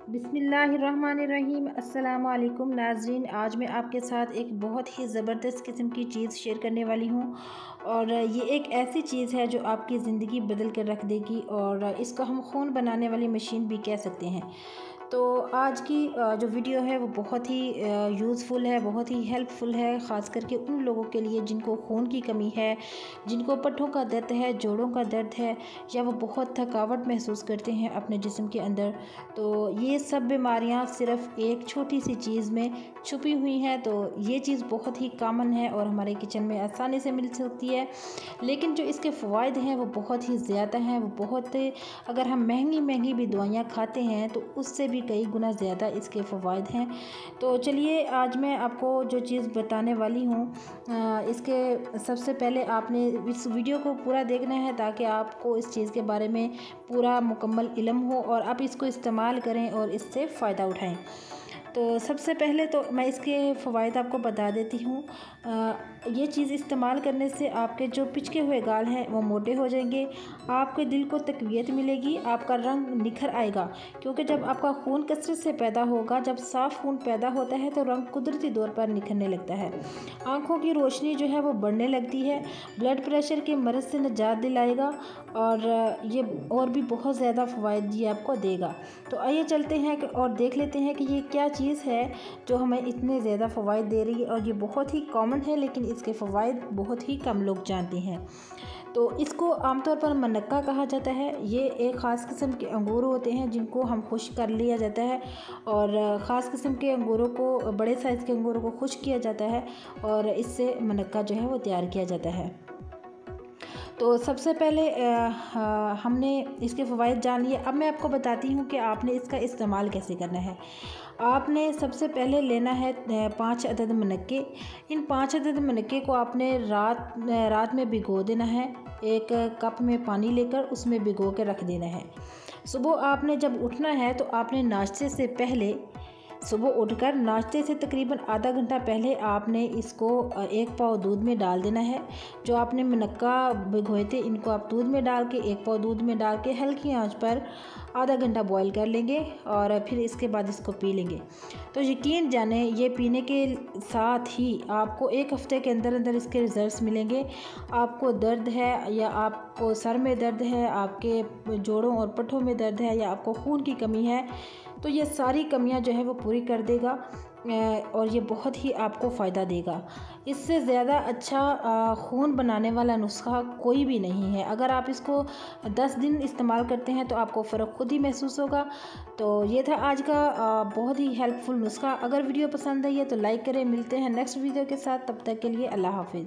बिस्मिल्लाहिर्रहमानिर्रहीम। अस्सलाम वालेकुम नाज़रीन, आज मैं आपके साथ एक बहुत ही ज़बरदस्त किस्म की चीज़ शेयर करने वाली हूँ और ये एक ऐसी चीज़ है जो आपकी ज़िंदगी बदल कर रख देगी और इसको हम खून बनाने वाली मशीन भी कह सकते हैं। तो आज की जो वीडियो है वो बहुत ही यूज़फुल है, बहुत ही हेल्पफुल है, ख़ास करके उन लोगों के लिए जिनको खून की कमी है, जिनको पट्ठों का दर्द है, जोड़ों का दर्द है या वो बहुत थकावट महसूस करते हैं अपने जिस्म के अंदर। तो ये सब बीमारियां सिर्फ एक छोटी सी चीज़ में छुपी हुई हैं। तो ये चीज़ बहुत ही कॉमन है और हमारे किचन में आसानी से मिल सकती है, लेकिन जो इसके फ़वाइद हैं वो बहुत ही ज़्यादा हैं। वो बहुत, अगर हम महंगी महंगी भी दवाइयाँ खाते हैं तो उससे भी कई गुना ज़्यादा इसके फ़वाइद हैं। तो चलिए आज मैं आपको जो चीज़ बताने वाली हूँ, इसके सबसे पहले आपने इस वीडियो को पूरा देखना है ताकि आपको इस चीज़ के बारे में पूरा मुकम्मल इल्म हो और आप इसको इस्तेमाल करें और इससे फ़ायदा उठाएं। तो सबसे पहले तो मैं इसके फ़वाइद आपको बता देती हूँ। ये चीज़ इस्तेमाल करने से आपके जो पिचके हुए गाल हैं वो मोटे हो जाएंगे, आपके दिल को तक़वियत मिलेगी, आपका रंग निखर आएगा। क्योंकि जब आपका खून कसरत से पैदा होगा, जब साफ़ खून पैदा होता है तो रंग कुदरती तौर पर निखरने लगता है, आँखों की रोशनी जो है वो बढ़ने लगती है, ब्लड प्रेशर के मर्ज़ से निजात दिलाएगा और ये और भी बहुत ज़्यादा फ़वाइद ये आपको देगा। तो आइए चलते हैं और देख लेते हैं कि ये क्या चीज़ है जो हमें इतने ज़्यादा फ़वाइद दे रही है। और ये बहुत ही कॉमन है लेकिन इसके फ़वाइद बहुत ही कम लोग जानते हैं। तो इसको आमतौर पर मनक्का कहा जाता है। ये एक ख़ास किस्म के अंगूर होते हैं जिनको हम खुश्क कर लिया जाता है और ख़ास किस्म के अंगूरों को, बड़े साइज़ के अंगूरों को खुश्क किया जाता है और इससे मनक्का जो है वो तैयार किया जाता है। तो सबसे पहले हमने इसके फ़वाइद जान लिए। अब मैं आपको बताती हूँ कि आपने इसका इस्तेमाल कैसे करना है। आपने सबसे पहले लेना है 5 अदद मनक्के। इन 5 अदद मनक्के को आपने रात में भिगो देना है। एक कप में पानी लेकर उसमें भिगो के रख देना है। सुबह आपने जब उठना है तो आपने नाश्ते से पहले, सुबह उठकर नाश्ते से तकरीबन आधा घंटा पहले आपने इसको एक पाव दूध में डाल देना है। जो आपने मनक्का भिगोए थे इनको आप दूध में डाल के, एक पाव दूध में डाल के हल्की आंच पर आधा घंटा बॉईल कर लेंगे और फिर इसके बाद इसको पी लेंगे। तो यकीन जाने ये पीने के साथ ही आपको एक हफ़्ते के अंदर अंदर इसके रिज़ल्ट्स मिलेंगे। आपको दर्द है या आपको सर में दर्द है, आपके जोड़ों और पट्ठों में दर्द है या आपको खून की कमी है, तो ये सारी कमियां जो है वो पूरी कर देगा और ये बहुत ही आपको फ़ायदा देगा। इससे ज़्यादा अच्छा खून बनाने वाला नुस्खा कोई भी नहीं है। अगर आप इसको 10 दिन इस्तेमाल करते हैं तो आपको फ़र्क खुद ही महसूस होगा। तो ये था आज का बहुत ही हेल्पफुल नुस्खा। अगर वीडियो पसंद आई है तो लाइक करें। मिलते हैं नेक्स्ट वीडियो के साथ, तब तक के लिए अल्लाह हाफ़िज़।